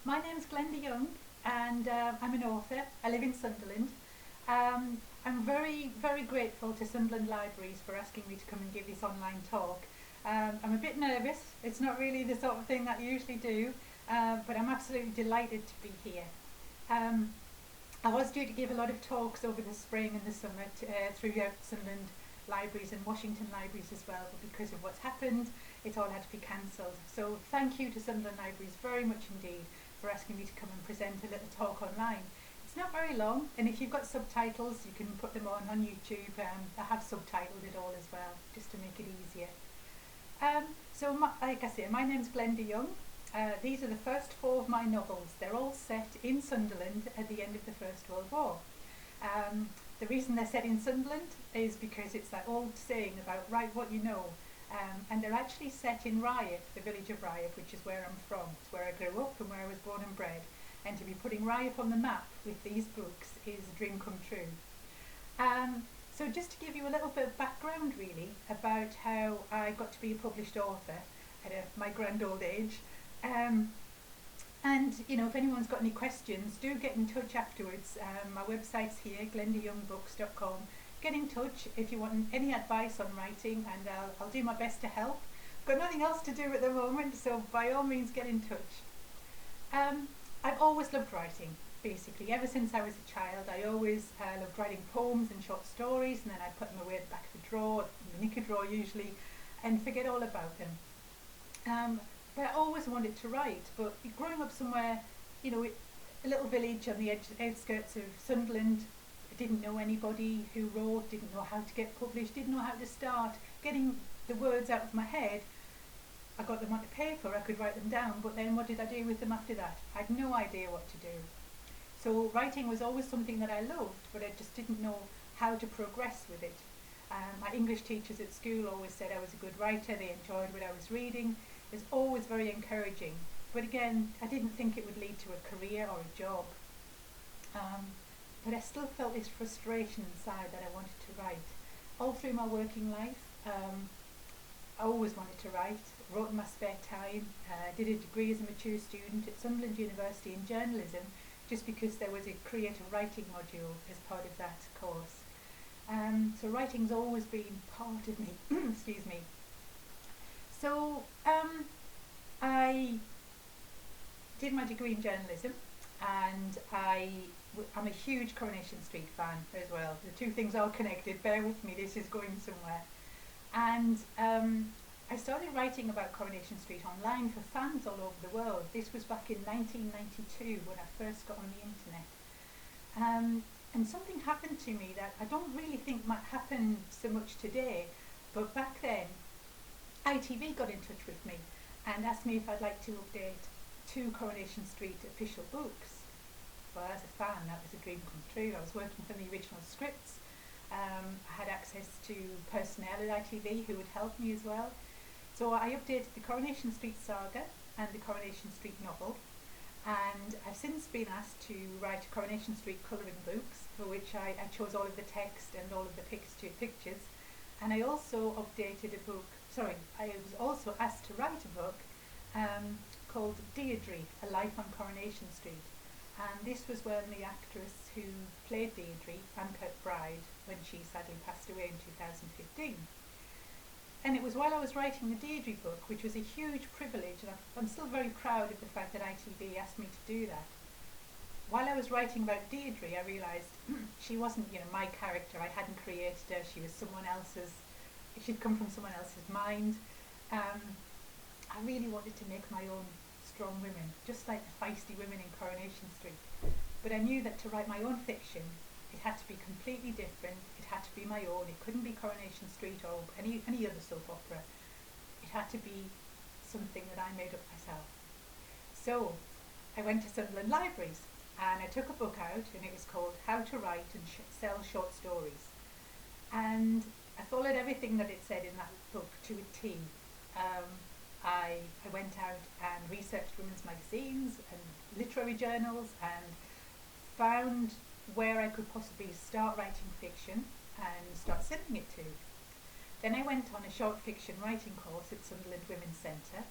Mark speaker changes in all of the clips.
Speaker 1: My name's Glenda Young, and I'm an author. I live in Sunderland. I'm very, very grateful to Sunderland Libraries for asking me to come and give this online talk. I'm a bit nervous. It's not really the sort of thing that I usually do, but I'm absolutely delighted to be here. I was due to give a lot of talks over the spring and the summer throughout Sunderland Libraries and Washington Libraries as well, but because of what's happened, it all had to be cancelled. So thank you to Sunderland Libraries very much indeed for asking me to come and present a little talk online. It's not very long, and if you've got subtitles, you can put them on YouTube. I have subtitled it all as well, just to make it easier. Like I say, my name's Glenda Young. These are the first four of my novels. They're all set in Sunderland at the end of the First World War. The reason they're set in Sunderland is because it's that old saying about write what you know. And they're actually set in Riot, the village of Riot, which is where I'm from. It's where I grew up and where I was born and bred. And to be putting Riot on the map with these books is a dream come true. So just to give you a little bit of background really about how I got to be a published author at my grand old age. And you know, if anyone's got any questions, do get in touch afterwards. My website's here, glendayoungbooks.com. Get in touch if you want any advice on writing, and I'll do my best to help. I've got nothing else to do at the moment, so by all means get in touch. I've always loved writing, basically. Ever since I was a child, I always loved writing poems and short stories, and then I'd put them away at the back of the drawer, in the knicker drawer usually, and forget all about them. But I always wanted to write, but growing up somewhere, you know, a little village on the outskirts of Sunderland, I didn't know anybody who wrote, didn't know how to get published, didn't know how to start getting the words out of my head. I got them onto paper, I could write them down, but then what did I do with them after that? I had no idea what to do. So writing was always something that I loved, but I just didn't know how to progress with it. My English teachers at school always said I was a good writer, they enjoyed what I was reading. It was always very encouraging, but again, I didn't think it would lead to a career or a job. But I still felt this frustration inside that I wanted to write. All through my working life, I always wanted to write, wrote in my spare time, did a degree as a mature student at Sunderland University in journalism, just because there was a creative writing module as part of that course. So writing's always been part of me, excuse me. So I did my degree in journalism, and I'm a huge Coronation Street fan as well. The two things are connected, bear with me, this is going somewhere. And I started writing about Coronation Street online for fans all over the world. This was back in 1992 when I first got on the internet. And something happened to me that I don't really think might happen so much today, but back then ITV got in touch with me and asked me if I'd like to update 2 Coronation Street official books. Well, as a fan, that was a dream come true. I was working from the original scripts. I had access to personnel at ITV who would help me as well. So I updated the Coronation Street saga and the Coronation Street novel, and I've since been asked to write Coronation Street colouring books, for which I chose all of the text and all of the pictures. And I also updated a book, I was also asked to write a book called Deidre, A Life on Coronation Street. And this was when the actress who played Deidre, Anne Kirkbride, when she sadly passed away in 2015. And it was while I was writing the Deidre book, which was a huge privilege, and I'm still very proud of the fact that ITV asked me to do that. While I was writing about Deidre, I realised she wasn't, you know, my character. I hadn't created her. She was someone else's. She'd come from someone else's mind. I really wanted to make my own strong women, just like the feisty women in Coronation Street. But I knew that to write my own fiction, it had to be completely different. It had to be my own. It couldn't be Coronation Street or any other soap opera. It had to be something that I made up myself. So I went to Sunderland Libraries, and I took a book out, and it was called How to Write and Sell Short Stories. And I followed everything that it said in that book to a T. I went out and researched women's magazines and literary journals and found where I could possibly start writing fiction and start sending it to. Then I went on a short fiction writing course at Sunderland Women's Centre.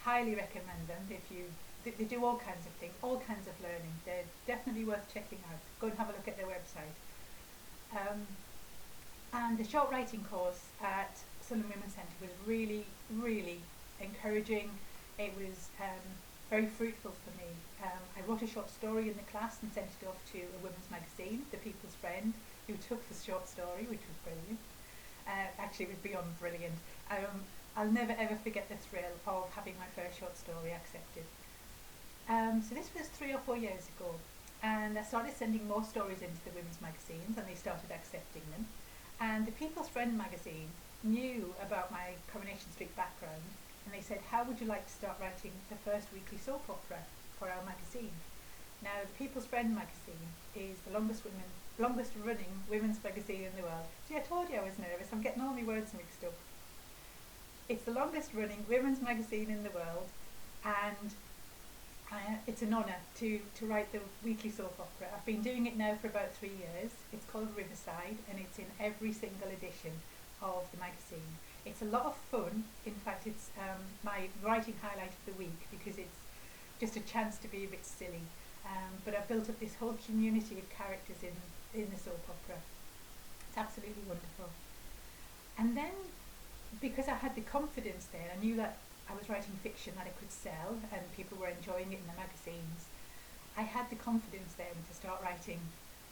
Speaker 1: Highly recommend them if you they do all kinds of things, all kinds of learning. They're definitely worth checking out. Go and have a look at their website. And the short writing course at Sunderland Women's Centre was really, really encouraging. It was very fruitful for me. I wrote a short story in the class and sent it off to a women's magazine, The People's Friend, who took the short story, which was brilliant. Actually, it was beyond brilliant. I'll never ever forget the thrill of having my first short story accepted. So this was 3 or 4 years ago, and I started sending more stories into the women's magazines, and they started accepting them. And the People's Friend magazine knew about my Coronation Street background, and they said, how would you like to start writing the first weekly soap opera for our magazine? Now, the People's Friend magazine is the longest running women's magazine in the world. See, I told you I was nervous. I'm getting all my words mixed up. It's the longest running women's magazine in the world, and it's an honour to write the weekly soap opera. I've been doing it now for about 3 years. It's called Riverside, and it's in every single edition of the magazine. It's a lot of fun. In fact, it's my writing highlight of the week, because it's just a chance to be a bit silly. But I've built up this whole community of characters in the soap opera. It's absolutely wonderful. And then, because I had the confidence there, I knew that I was writing fiction that I could sell and people were enjoying it in the magazines. I had the confidence then to start writing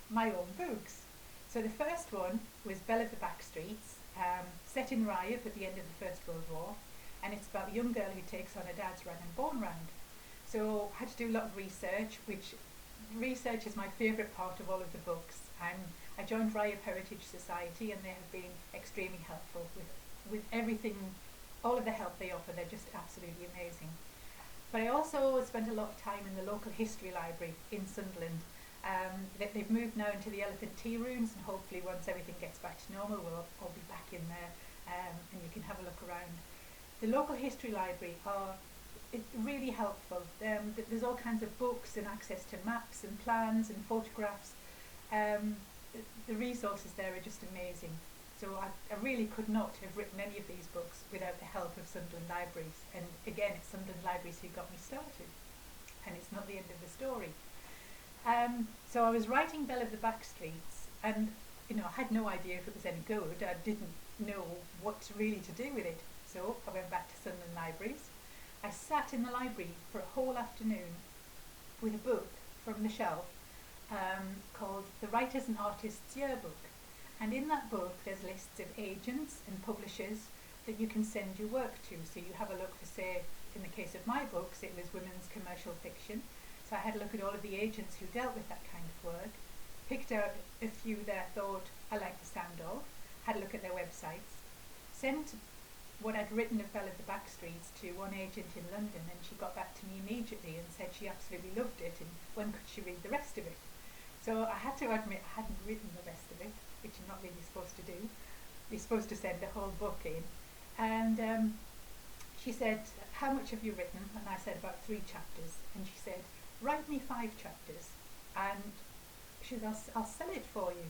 Speaker 1: my own books. So the first one was Belle of the Backstreets, set in Riot at the end of the First World War, and it's about a young girl who takes on her dad's rag and bone round. So I had to do a lot of research, which research is my favourite part of all of the books. I joined Riot Heritage Society, and they have been extremely helpful with everything. All of the help they offer, they're just absolutely amazing. But I also spent a lot of time in the local history library in Sunderland. They've moved now into the elephant tea rooms, and hopefully once everything gets back to normal, we'll all be back in there, and you can have a look around. The local history library are really helpful. There's all kinds of books and access to maps and plans and photographs. The resources there are just amazing. So I really could not have written any of these books without the help of Sunderland Libraries. And again, it's Sunderland Libraries who got me started. And it's not the end of the story. So I was writing Belle of the Backstreets, and I had no idea if it was any good. I didn't know what really to do with it. So I went back to Sunderland Libraries. I sat in the library for a whole afternoon with a book from the shelf called The Writers and Artists Yearbook. And in that book there's lists of agents and publishers that you can send your work to. So you have a look for, say, in the case of my books, it was women's commercial fiction. So I had a look at all of the agents who dealt with that kind of work, picked out a few that I thought I liked the sound of, had a look at their websites, sent what I'd written of Belle of the Backstreets to one agent in London, and she got back to me immediately and said she absolutely loved it, and when could she read the rest of it. So I had to admit I hadn't written the rest of it, which you're not really supposed to do. You're supposed to send the whole book in. And she said, how much have you written? And I said, about 3 chapters. And she said, write me 5 chapters. And she said, I'll sell it for you.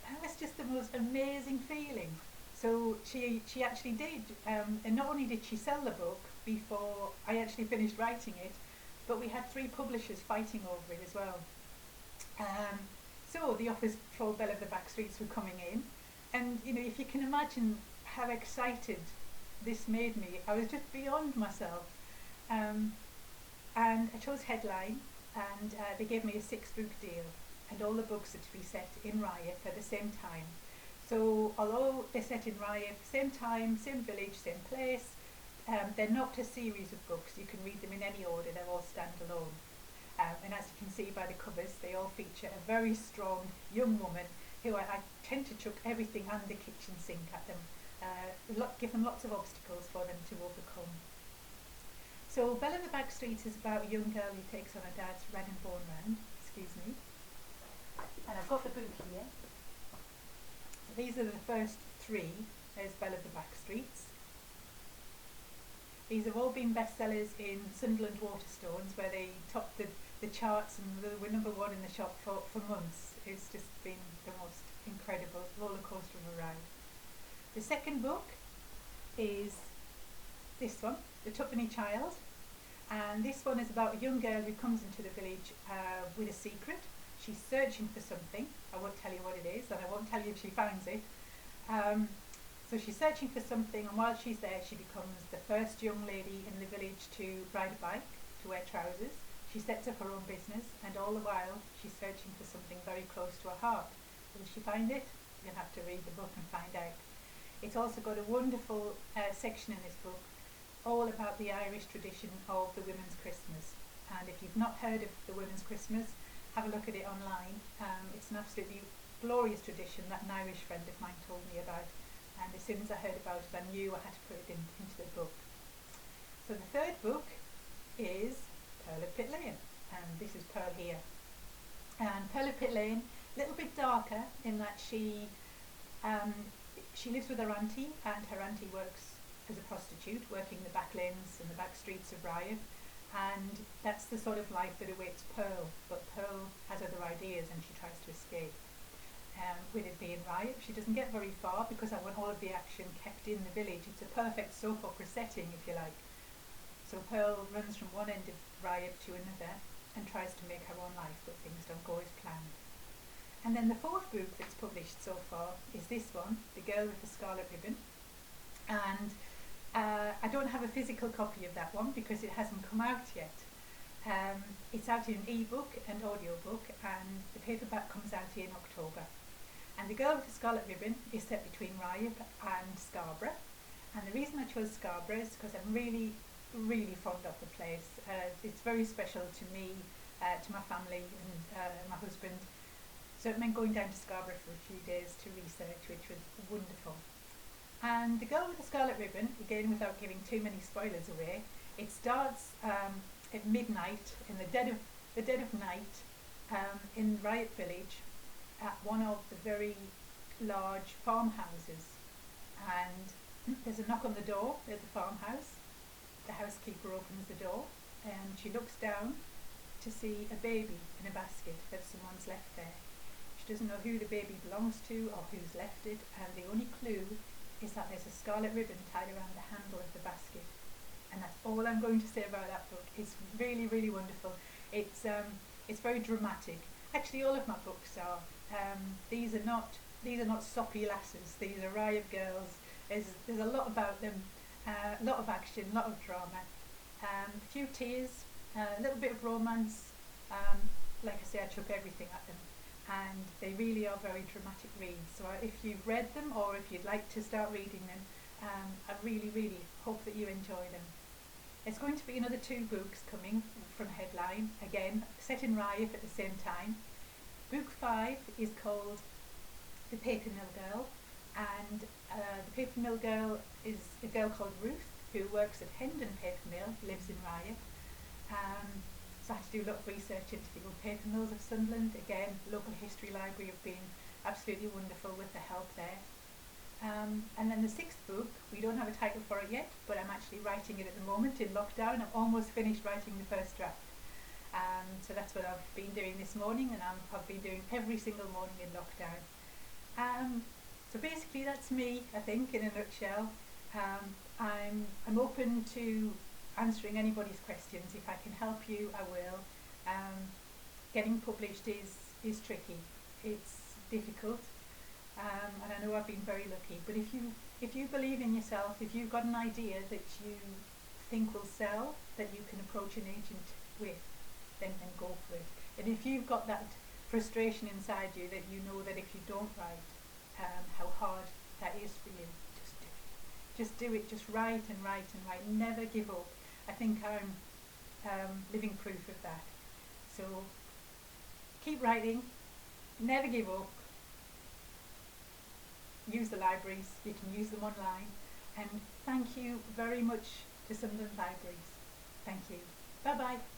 Speaker 1: That was just the most amazing feeling. So she actually did. And not only did she sell the book before I actually finished writing it, but we had 3 publishers fighting over it as well. So the offers for Belle of the Backstreets were coming in, and if you can imagine how excited this made me, I was just beyond myself. And I chose Headline, and they gave me a 6-book deal, and all the books are to be set in Riot at the same time. So although they're set in Riot, same time, same village, same place, they're not a series of books. You can read them in any order, they're all standalone. And as you can see by the covers, they all feature a very strong young woman who I tend to chuck everything and the kitchen sink at them, give them lots of obstacles for them to overcome. So Belle of the Backstreets is about a young girl who takes on her dad's rag and bone round. Excuse me. And I've got the book here. These are the first 3. There's Belle of the Backstreets. These have all been bestsellers in Sunderland Waterstones, where they topped the charts and they were number 1 in the shop for months. It's just been the most incredible roller coaster of a ride. The second book is this one, The Tupany Child. And this one is about a young girl who comes into the village with a secret. She's searching for something. I won't tell you what it is, and I won't tell you if she finds it. So she's searching for something, and while she's there, she becomes the first young lady in the village to ride a bike, to wear trousers. She sets up her own business, and all the while she's searching for something very close to her heart. Will she find it? You'll have to read the book and find out. It's also got a wonderful section in this book all about the Irish tradition of the Women's Christmas. And if you've not heard of the Women's Christmas, have a look at it online. It's an absolutely glorious tradition that an Irish friend of mine told me about. And as soon as I heard about it, I knew I had to put it into the book. So the third book is Pearl of Pit Lane, and this is Pearl here. And Pearl of Pit Lane, a little bit darker in that she lives with her auntie, and her auntie works as a prostitute, working the back lanes and the back streets of Riot, and that's the sort of life that awaits Pearl. But Pearl has other ideas, and she tries to escape. With it being Riot, she doesn't get very far because I want all of the action kept in the village. It's a perfect soap opera setting, if you like. So Pearl runs from one end of Riot to another and tries to make her own life, but things don't go as planned. And then the fourth book that's published so far is this one, The Girl with the Scarlet Ribbon. And I don't have a physical copy of that one because it hasn't come out yet. It's out in ebook and audiobook, and the paperback comes out in October. And The Girl with the Scarlet Ribbon is set between Riot and Scarborough. And the reason I chose Scarborough is because I'm really, really fond of the place. It's very special to me, to my family and my husband. So it meant going down to Scarborough for a few days to research, which was wonderful. And The Girl with the Scarlet Ribbon, again without giving too many spoilers away, it starts at midnight, in the dead of night, in Riot Village, at one of the very large farmhouses. And there's a knock on the door at the farmhouse. The housekeeper opens the door, and she looks down to see a baby in a basket that someone's left there. She doesn't know who the baby belongs to or who's left it, and the only clue is that there's a scarlet ribbon tied around the handle of the basket. And that's all I'm going to say about that book. It's really, really wonderful. It's very dramatic. Actually, all of my books are. These are not soppy lasses. These are Riot girls. There's a lot about them. A lot of action, a lot of drama. A few tears, a little bit of romance. Like I say, I chuck everything at them. And they really are very dramatic reads. So if you've read them, or if you'd like to start reading them, I really, really hope that you enjoy them. There's going to be another 2 books coming from Headline, again set in Riot at the same time. Book 5 is called The Paper Mill Girl, and the Paper Mill Girl is a girl called Ruth who works at Hendon Paper Mill, lives in Riot. So I had to do a lot of research into the old paper mills of Sunderland. Again, local history library have been absolutely wonderful with the help there. And then the 6th book, we don't have a title for it yet, but I'm actually writing it at the moment in lockdown. I'm almost finished writing the first draft. So that's what I've been doing this morning, and I've been doing every single morning in lockdown. So basically that's me, I think, in a nutshell. I'm open to answering anybody's questions. If I can help you, I will. Getting published is tricky. It's difficult. And I know I've been very lucky, but if you believe in yourself, if you've got an idea that you think will sell, that you can approach an agent with, then go for it. And if you've got that frustration inside you that you know that if you don't write, how hard that is for you, just do it. Just write and write and write. Never give up. I think I'm living proof of that. So keep writing, never give up. Use the libraries, you can use them online, and thank you very much to Sunderland Libraries. Thank you. Bye bye.